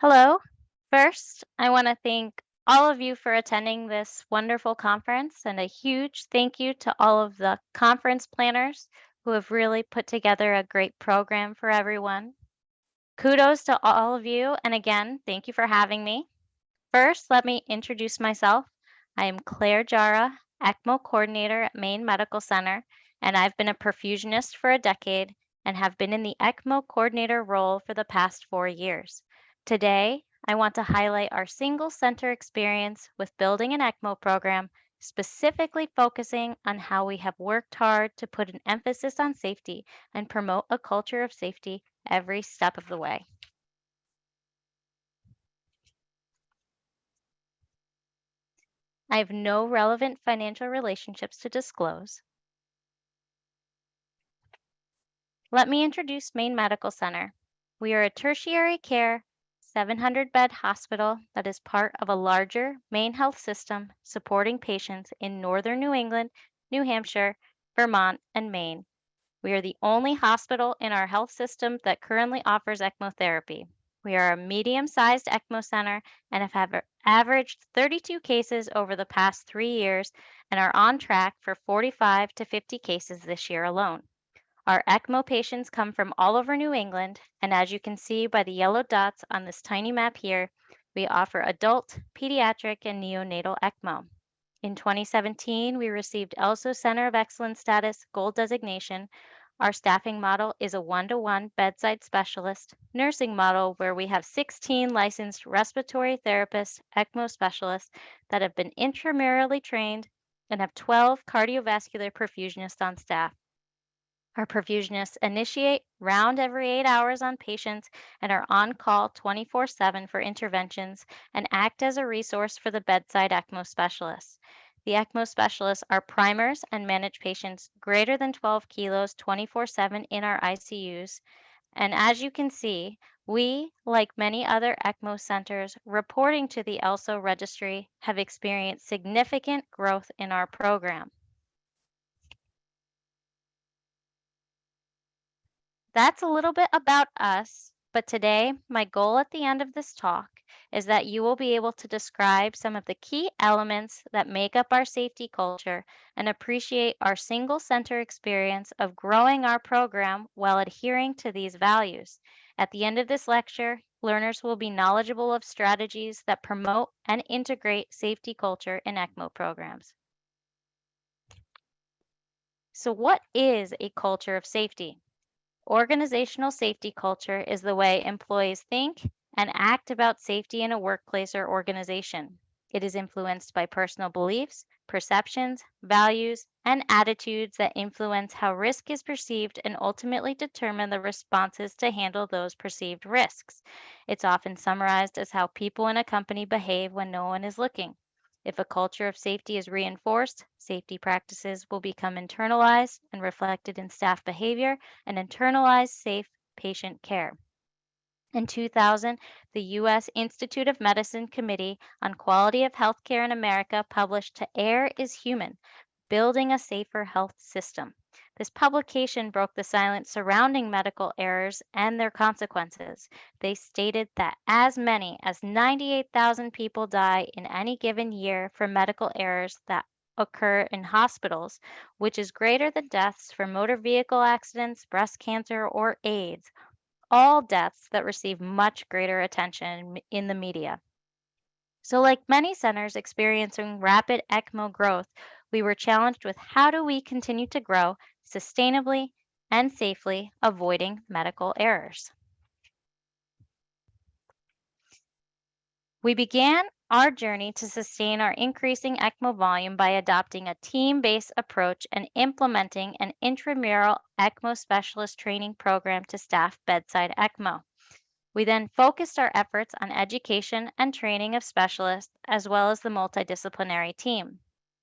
Hello. First, I want to thank all of you for attending this wonderful conference and a huge thank you to all of the conference planners who have really put together a great program for everyone. Kudos to all of you, and again, thank you for having me. First, let me introduce myself. I am Claire Jara, ECMO coordinator at Maine Medical Center, and I've been a perfusionist for a decade and have been in the ECMO coordinator role for the past 4 years. Today, I want to highlight our single center experience with building an ECMO program, specifically focusing on how we have worked hard to put an emphasis on safety and promote a culture of safety every step of the way. I have no relevant financial relationships to disclose. Let me introduce Maine Medical Center. We are a tertiary care 700-bed hospital that is part of a larger Maine health system supporting patients in northern New England, New Hampshire, Vermont, and Maine. We are the only hospital in our health system that currently offers ECMO therapy. We are a medium-sized ECMO center and have averaged 32 cases over the past 3 years and are on track for 45 to 50 cases this year alone. Our ECMO patients come from all over New England, and as you can see by the yellow dots on this tiny map here, we offer adult, pediatric, and neonatal ECMO. In 2017, we received ELSO Center of Excellence status Gold designation. Our staffing model is a one-to-one bedside specialist nursing model where we have 16 licensed respiratory therapists, ECMO specialists that have been intramurally trained and have 12 cardiovascular perfusionists on staff. Our perfusionists initiate round every 8 hours on patients and are on call 24/7 for interventions and act as a resource for the bedside ECMO specialists. The ECMO specialists are primers and manage patients greater than 12 kilos 24/7 in our ICUs. And as you can see, we, like many other ECMO centers reporting to the ELSO registry, have experienced significant growth in our program. That's a little bit about us, but today my goal at the end of this talk is that you will be able to describe some of the key elements that make up our safety culture and appreciate our single center experience of growing our program while adhering to these values. At the end of this lecture, learners will be knowledgeable of strategies that promote and integrate safety culture in ECMO programs. So, what is a culture of safety? Organizational safety culture is the way employees think and act about safety in a workplace or organization. It is influenced by personal beliefs, perceptions, values, and attitudes that influence how risk is perceived and ultimately determine the responses to handle those perceived risks. It's often summarized as how people in a company behave when no one is looking. If a culture of safety is reinforced, safety practices will become internalized and reflected in staff behavior and internalized safe patient care. In 2000, the U.S. Institute of Medicine Committee on Quality of Healthcare in America published To Err is Human, Building a Safer Health System. This publication broke the silence surrounding medical errors and their consequences. They stated that as many as 98,000 people die in any given year from medical errors that occur in hospitals, which is greater than deaths from motor vehicle accidents, breast cancer, or AIDS, all deaths that receive much greater attention in the media. So, like many centers experiencing rapid ECMO growth, we were challenged with how do we continue to grow sustainably and safely, avoiding medical errors. We began our journey to sustain our increasing ECMO volume by adopting a team-based approach and implementing an intramural ECMO specialist training program to staff bedside ECMO. We then focused our efforts on education and training of specialists as well as the multidisciplinary team.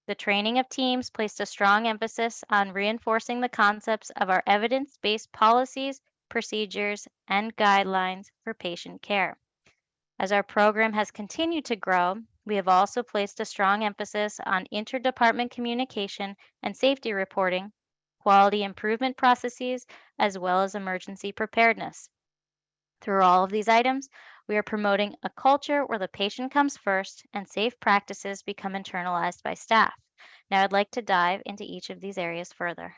The training of teams placed a strong emphasis on reinforcing the concepts of our evidence-based policies, procedures, and guidelines for patient care. As our program has continued to grow, we have also placed a strong emphasis on interdepartment communication and safety reporting, quality improvement processes, as well as emergency preparedness. Through all of these items, We are promoting a culture where the patient comes first and safe practices become internalized by staff. Now, I'd like to dive into each of these areas further.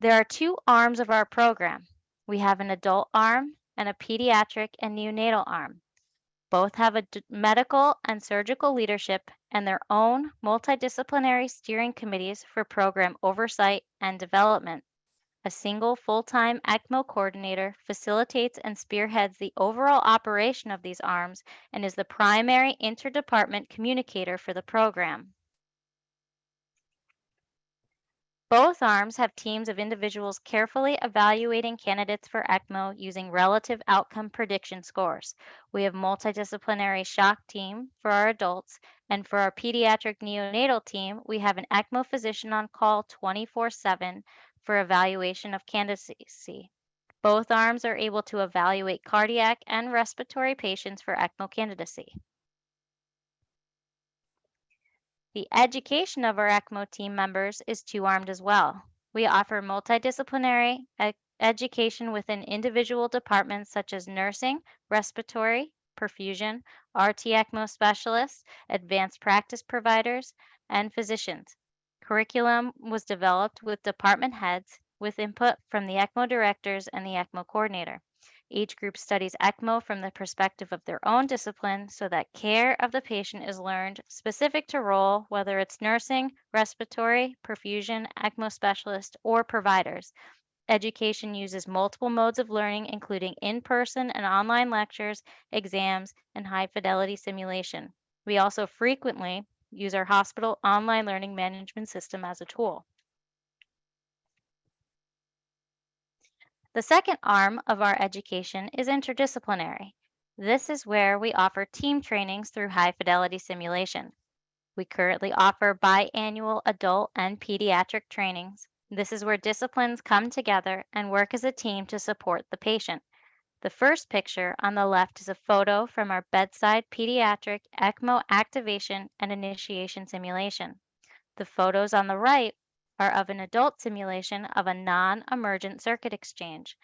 There are two arms of our program. We have an adult arm and a pediatric and neonatal arm. Both have a medical and surgical leadership and their own multidisciplinary steering committees for program oversight and development. A single full-time ECMO coordinator facilitates and spearheads the overall operation of these arms and is the primary interdepartment communicator for the program. Both arms have teams of individuals carefully evaluating candidates for ECMO using relative outcome prediction scores. We have multidisciplinary shock team for our adults, and for our pediatric neonatal team, we have an ECMO physician on call 24/7 for evaluation of candidacy. Both arms are able to evaluate cardiac and respiratory patients for ECMO candidacy. The education of our ECMO team members is two-armed as well. We offer multidisciplinary education within individual departments such as nursing, respiratory, perfusion, RT ECMO specialists, advanced practice providers, and physicians. Curriculum was developed with department heads with input from the ECMO directors and the ECMO coordinator. Each group studies ECMO from the perspective of their own discipline so that care of the patient is learned specific to role, whether it's nursing, respiratory, perfusion, ECMO specialist, or providers. Education uses multiple modes of learning, including in-person and online lectures, exams, and high-fidelity simulation. We also frequently use our hospital online learning management system as a tool. The second arm of our education is interdisciplinary. This is where we offer team trainings through high-fidelity simulation. We currently offer biannual adult and pediatric trainings. This is where disciplines come together and work as a team to support the patient. The first picture on the left is a photo from our bedside pediatric ECMO activation and initiation simulation. The photos on the right are of an adult simulation of a non-emergent circuit exchange.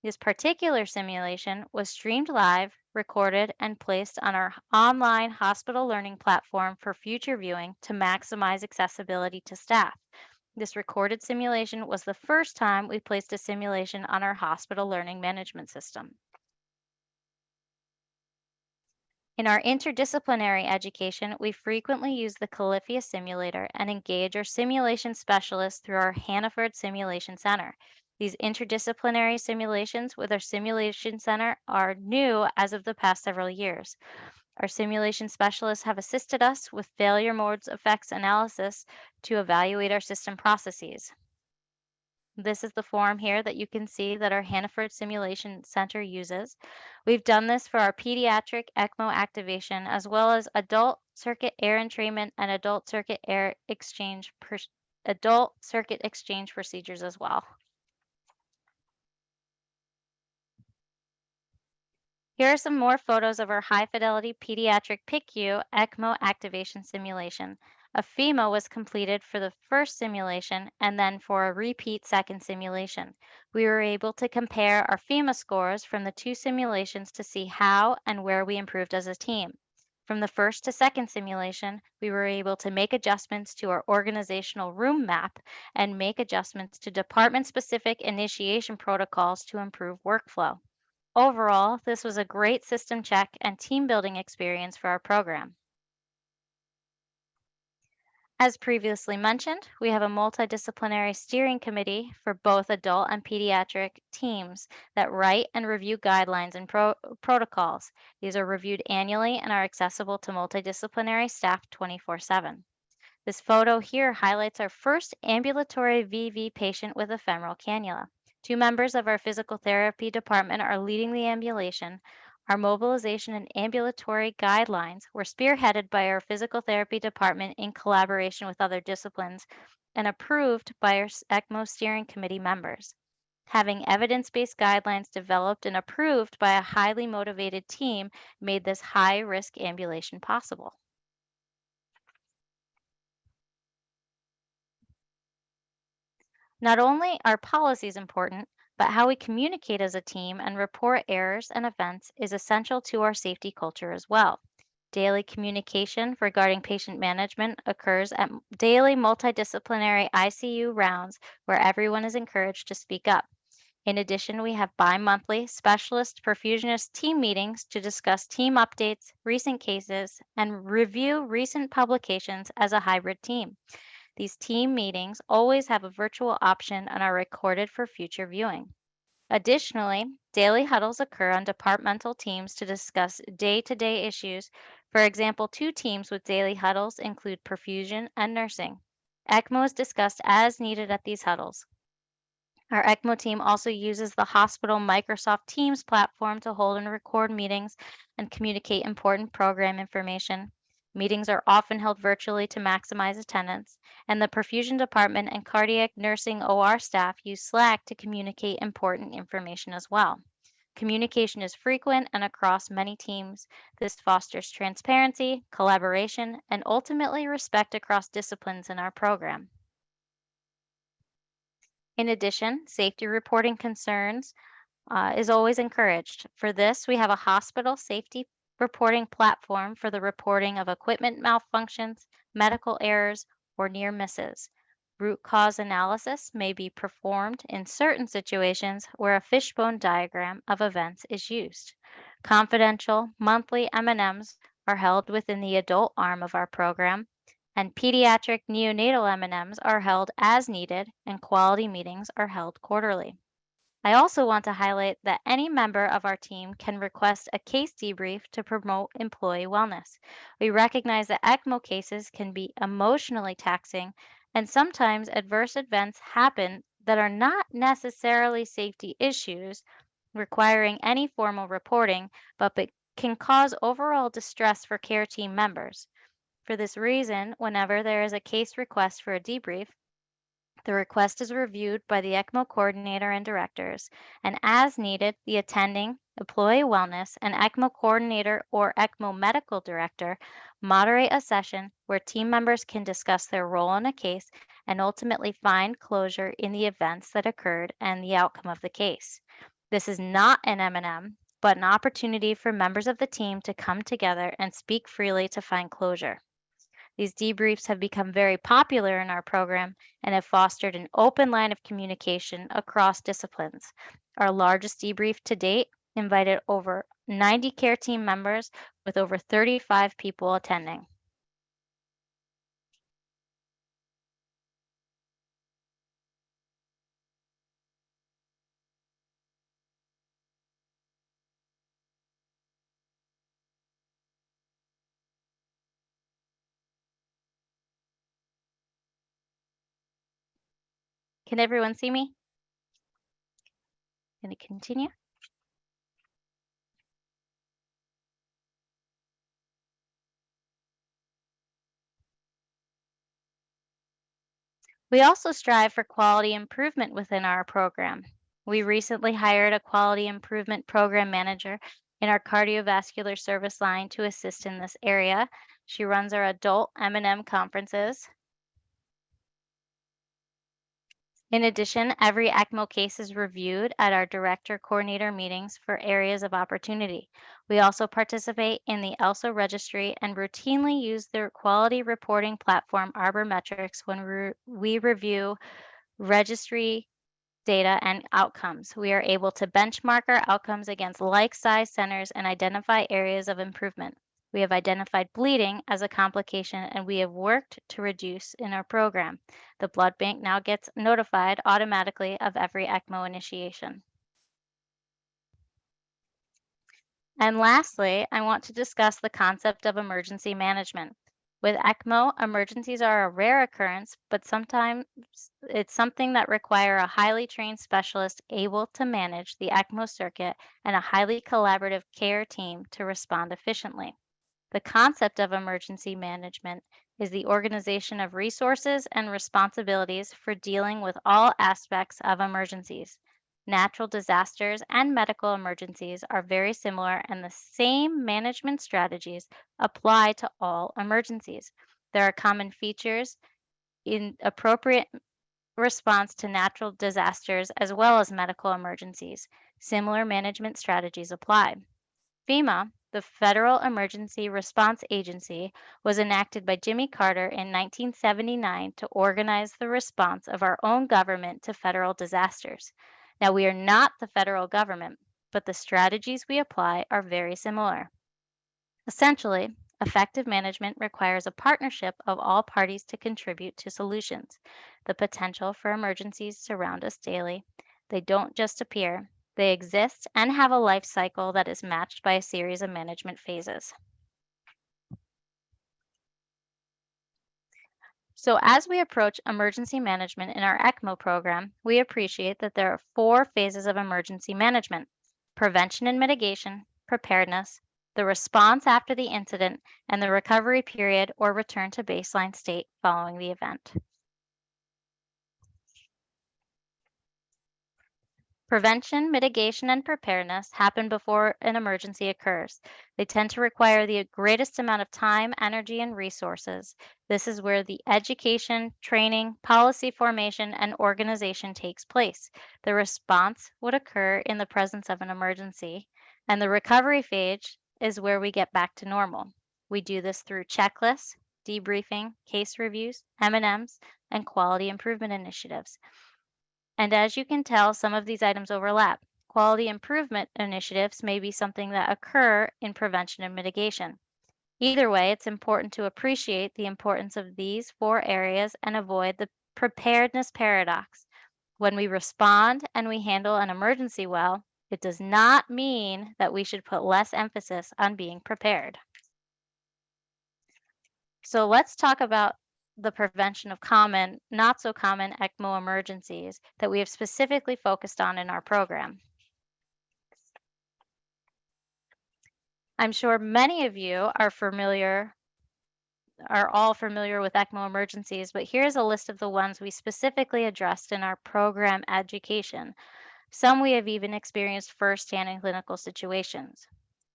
This particular simulation was streamed live, recorded, and placed on our online hospital learning platform for future viewing to maximize accessibility to staff. This recorded simulation was the first time we placed a simulation on our hospital learning management system. In our interdisciplinary education, we frequently use the Califia simulator and engage our simulation specialists through our Hannaford Simulation Center. These interdisciplinary simulations with our Simulation Center are new as of the past several years. Our simulation specialists have assisted us with failure modes effects analysis to evaluate our system processes. This is the form here that you can see that our Hannaford Simulation Center uses. We've done this for our pediatric ECMO activation as well as adult circuit air entrainment and adult circuit exchange procedures as well. Here are some more photos of our high-fidelity pediatric PICU ECMO activation simulation. A FEMA was completed for the first simulation and then for a repeat second simulation. We were able to compare our FEMA scores from the two simulations to see how and where we improved as a team. From the first to second simulation, we were able to make adjustments to our organizational room map and make adjustments to department-specific initiation protocols to improve workflow. Overall, this was a great system check and team building experience for our program. As previously mentioned, we have a multidisciplinary steering committee for both adult and pediatric teams that write and review guidelines and protocols. These are reviewed annually and are accessible to multidisciplinary staff 24/7. This photo here highlights our first ambulatory VV patient with a femoral cannula. Two members of our physical therapy department are leading the ambulation. Our mobilization and ambulatory guidelines were spearheaded by our physical therapy department in collaboration with other disciplines and approved by our ECMO steering committee members. Having evidence-based guidelines developed and approved by a highly motivated team made this high-risk ambulation possible. Not only are policies important, but how we communicate as a team and report errors and events is essential to our safety culture as well. Daily communication regarding patient management occurs at daily multidisciplinary ICU rounds where everyone is encouraged to speak up. In addition, we have bi monthly specialist perfusionist team meetings to discuss team updates, recent cases, and review recent publications as a hybrid team. These team meetings always have a virtual option and are recorded for future viewing. Additionally, daily huddles occur on departmental teams to discuss day to day issues. For example, two teams with daily huddles include perfusion and nursing. ECMO is discussed as needed at these huddles. Our ECMO team also uses the hospital Microsoft Teams platform to hold and record meetings and communicate important program information. Meetings are often held virtually to maximize attendance, and the perfusion department and cardiac nursing OR staff use Slack to communicate important information as well. Communication is frequent and across many teams. This fosters transparency, collaboration, and ultimately respect across disciplines in our program. In addition, safety reporting concerns is always encouraged. For this, we have a hospital safety reporting platform for the reporting of equipment malfunctions, medical errors, or near misses. Root cause analysis may be performed in certain situations where a fishbone diagram of events is used. Confidential monthly M&Ms are held within the adult arm of our program, and pediatric neonatal M&Ms are held as needed, and quality meetings are held quarterly. I also want to highlight that any member of our team can request a case debrief to promote employee wellness. We recognize that ECMO cases can be emotionally taxing, and sometimes adverse events happen that are not necessarily safety issues requiring any formal reporting, but can cause overall distress for care team members. For this reason, whenever there is a case request for a debrief, the request is reviewed by the ECMO coordinator and directors, and as needed, the attending employee wellness and ECMO coordinator or ECMO medical director moderate a session where team members can discuss their role in a case and ultimately find closure in the events that occurred and the outcome of the case. This is not an M&M, but an opportunity for members of the team to come together and speak freely to find closure. These debriefs have become very popular in our program and have fostered an open line of communication across disciplines. Our largest debrief to date invited over 90 care team members with over 35 people attending. Can everyone see me? Can I continue? We also strive for quality improvement within our program. We recently hired a quality improvement program manager in our cardiovascular service line to assist in this area. She runs our adult M&M conferences. In addition, every ECMO case is reviewed at our director coordinator meetings for areas of opportunity. We also participate in the ELSA registry and routinely use their quality reporting platform Arbormetrics when we review registry data and outcomes. We are able to benchmark our outcomes against like-sized centers and identify areas of improvement. We have identified bleeding as a complication, and we have worked to reduce in our program. The blood bank now gets notified automatically of every ECMO initiation. And lastly, I want to discuss the concept of emergency management. With ECMO, emergencies are a rare occurrence, but sometimes it's something that require a highly trained specialist able to manage the ECMO circuit and a highly collaborative care team to respond efficiently. The concept of emergency management is the organization of resources and responsibilities for dealing with all aspects of emergencies. Natural disasters and medical emergencies are very similar, and the same management strategies apply to all emergencies. There are common features in appropriate response to natural disasters as well as medical emergencies. Similar management strategies apply. FEMA, the Federal Emergency Response Agency, was enacted by Jimmy Carter in 1979 to organize the response of our own government to federal disasters. Now, we are not the federal government, but the strategies we apply are very similar. Essentially, effective management requires a partnership of all parties to contribute to solutions. The potential for emergencies surround us daily. They don't just appear, they exist and have a life cycle that is matched by a series of management phases. So, as we approach emergency management in our ECMO program, we appreciate that there are 4 phases of emergency management: prevention and mitigation, preparedness, the response after the incident, and the recovery period or return to baseline state following the event. Prevention, mitigation, and preparedness happen before an emergency occurs. They tend to require the greatest amount of time, energy, and resources. This is where the education, training, policy formation, and organization takes place. The response would occur in the presence of an emergency, and the recovery phase is where we get back to normal. We do this through checklists, debriefing, case reviews, M&Ms, and quality improvement initiatives. And as you can tell, some of these items overlap. Quality improvement initiatives may be something that occur in prevention and mitigation. Either way, it's important to appreciate the importance of these 4 areas and avoid the preparedness paradox. When we respond and we handle an emergency well, it does not mean that we should put less emphasis on being prepared. So let's talk about the prevention of common, not so common ECMO emergencies that we have specifically focused on in our program. I'm sure many of you are all familiar with ECMO emergencies, but here's a list of the ones we specifically addressed in our program education. Some we have even experienced firsthand in clinical situations.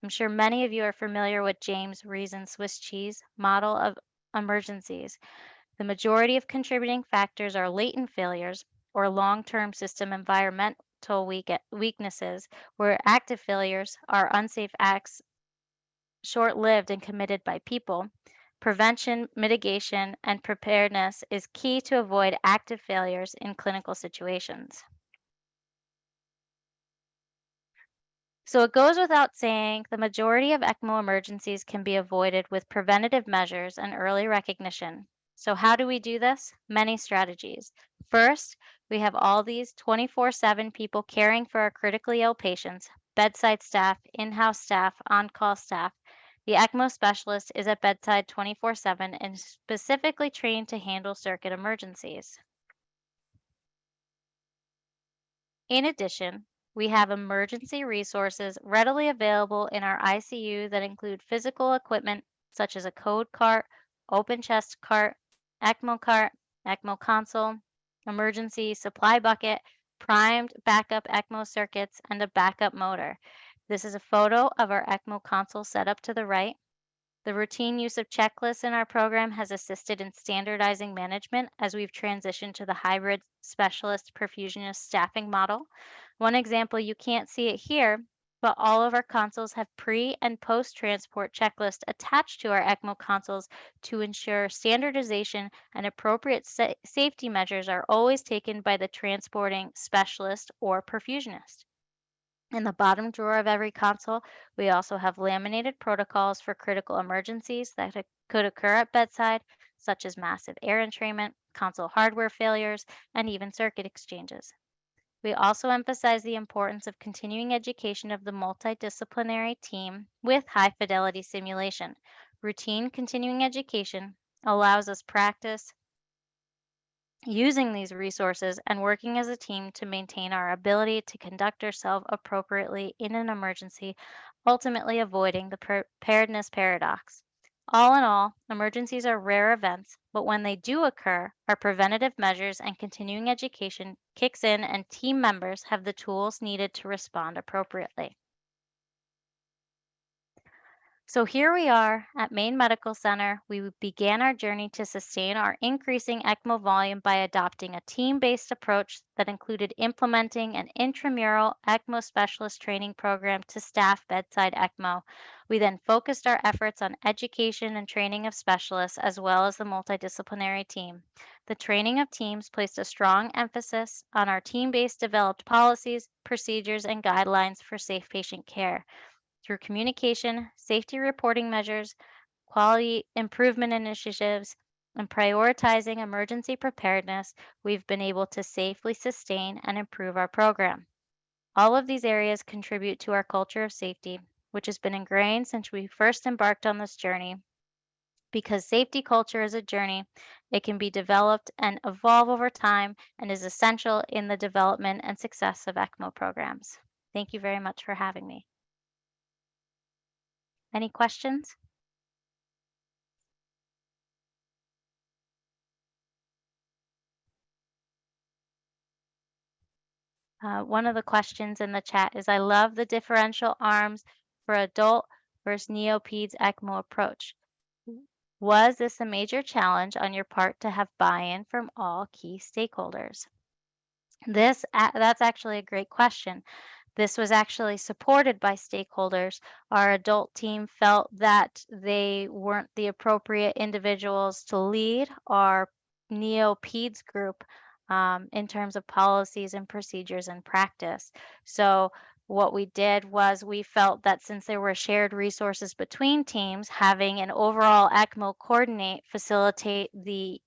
I'm sure many of you are familiar with James Reason's Swiss cheese model of emergencies. The majority of contributing factors are latent failures or long-term system environmental weaknesses, where active failures are unsafe acts short-lived and committed by people. Prevention, mitigation, and preparedness is key to avoid active failures in clinical situations. So it goes without saying, the majority of ECMO emergencies can be avoided with preventative measures and early recognition. So how do we do this? Many strategies. First, we have all these 24/7 people caring for our critically ill patients: bedside staff, in-house staff, on-call staff. The ECMO specialist is at bedside 24/7 and specifically trained to handle circuit emergencies. In addition, we have emergency resources readily available in our ICU that include physical equipment such as a code cart, open chest cart, ECMO console, emergency supply bucket, primed backup ECMO circuits, and a backup motor. This is a photo of our ECMO console setup to the right. The routine use of checklists in our program has assisted in standardizing management as we've transitioned to the hybrid specialist perfusionist staffing model. One example, you can't see it here, but all of our consoles have pre and post transport checklists attached to our ECMO consoles to ensure standardization, and appropriate safety measures are always taken by the transporting specialist or perfusionist. In the bottom drawer of every console, we also have laminated protocols for critical emergencies that could occur at bedside, such as massive air entrainment, console hardware failures, and even circuit exchanges. We also emphasize the importance of continuing education of the multidisciplinary team with high fidelity simulation. Routine continuing education allows us practice using these resources and working as a team to maintain our ability to conduct ourselves appropriately in an emergency, ultimately avoiding the preparedness paradox. All in all, emergencies are rare events, but when they do occur, our preventative measures and continuing education kicks in and team members have the tools needed to respond appropriately. So here we are at Maine Medical Center. We began our journey to sustain our increasing ECMO volume by adopting a team based approach that included implementing an intramural ECMO specialist training program to staff bedside ECMO. We then focused our efforts on education and training of specialists as well as the multidisciplinary team. The training of teams placed a strong emphasis on our team based developed policies, procedures, and guidelines for safe patient care. Through communication, safety reporting measures, quality improvement initiatives, and prioritizing emergency preparedness, we've been able to safely sustain and improve our program. All of these areas contribute to our culture of safety, which has been ingrained since we first embarked on this journey. Because safety culture is a journey, it can be developed and evolve over time and is essential in the development and success of ECMO programs. Thank you very much for having me. Any questions? One of the questions in the chat is, I love the differential arms for adult versus neopeds ECMO approach. Was this a major challenge on your part to have buy-in from all key stakeholders? That's actually a great question. This was actually supported by stakeholders. Our adult team felt that they weren't the appropriate individuals to lead our neo-peds group in terms of policies and procedures and practice. So what we did was we felt that since there were shared resources between teams, having an overall ECMO coordinate facilitate the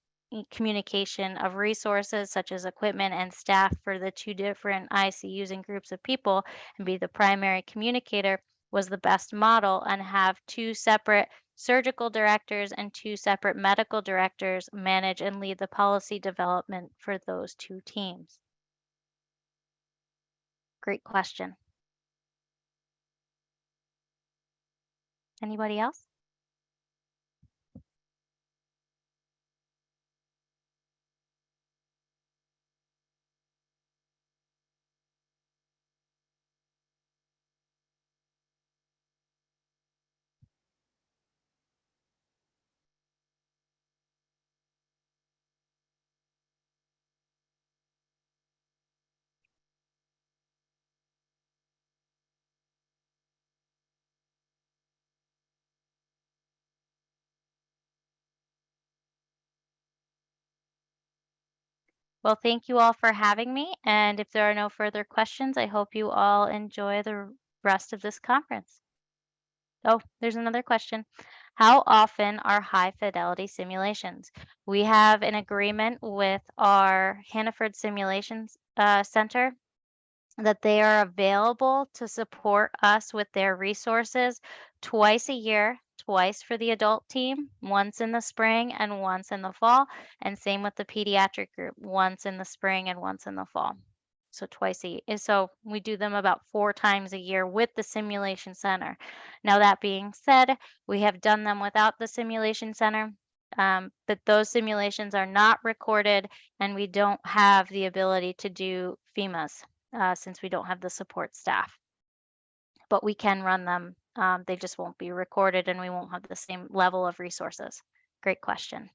communication of resources such as equipment and staff for the two different ICUs and groups of people and be the primary communicator was the best model, and have two separate surgical directors and two separate medical directors manage and lead the policy development for those two teams. Great question. Anybody else? Well, thank you all for having me. And if there are no further questions, I hope you all enjoy the rest of this conference. Oh, there's another question. How often are high fidelity simulations? We have an agreement with our Hannaford Simulations Center that they are available to support us with their resources twice a year, twice for the adult team, once in the spring and once in the fall, and same with the pediatric group, once in the spring and once in the fall. So twice a year. So we do them about 4 times a year with the simulation center. Now, that being said, we have done them without the simulation center, but those simulations are not recorded and we don't have the ability to do FEMAs since we don't have the support staff. But we can run them. They just won't be recorded and we won't have the same level of resources. Great question.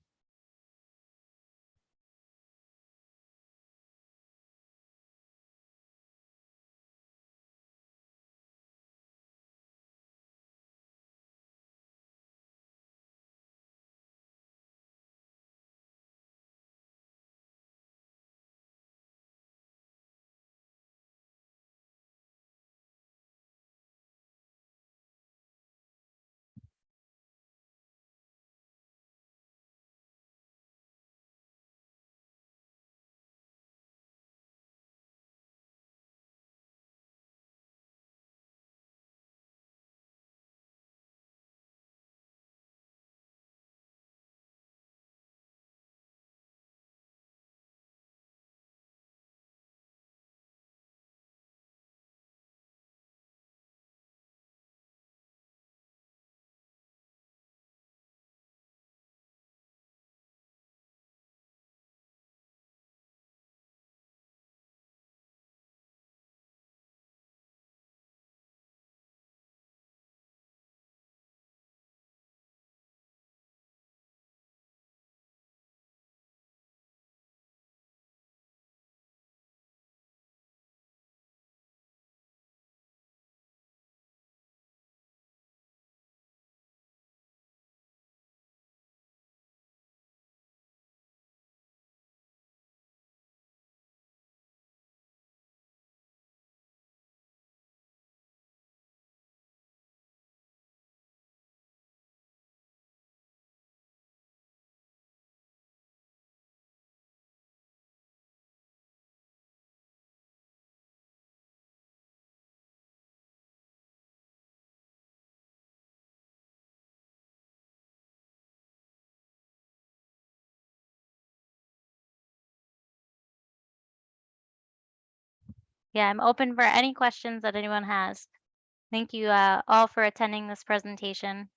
Yeah, I'm open for any questions that anyone has. Thank you all for attending this presentation.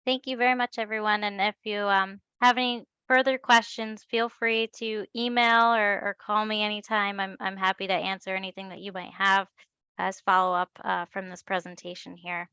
Thank you very much, everyone. And if you have any further questions, feel free to email or call me anytime. I'm happy to answer anything that you might have as follow up from this presentation here.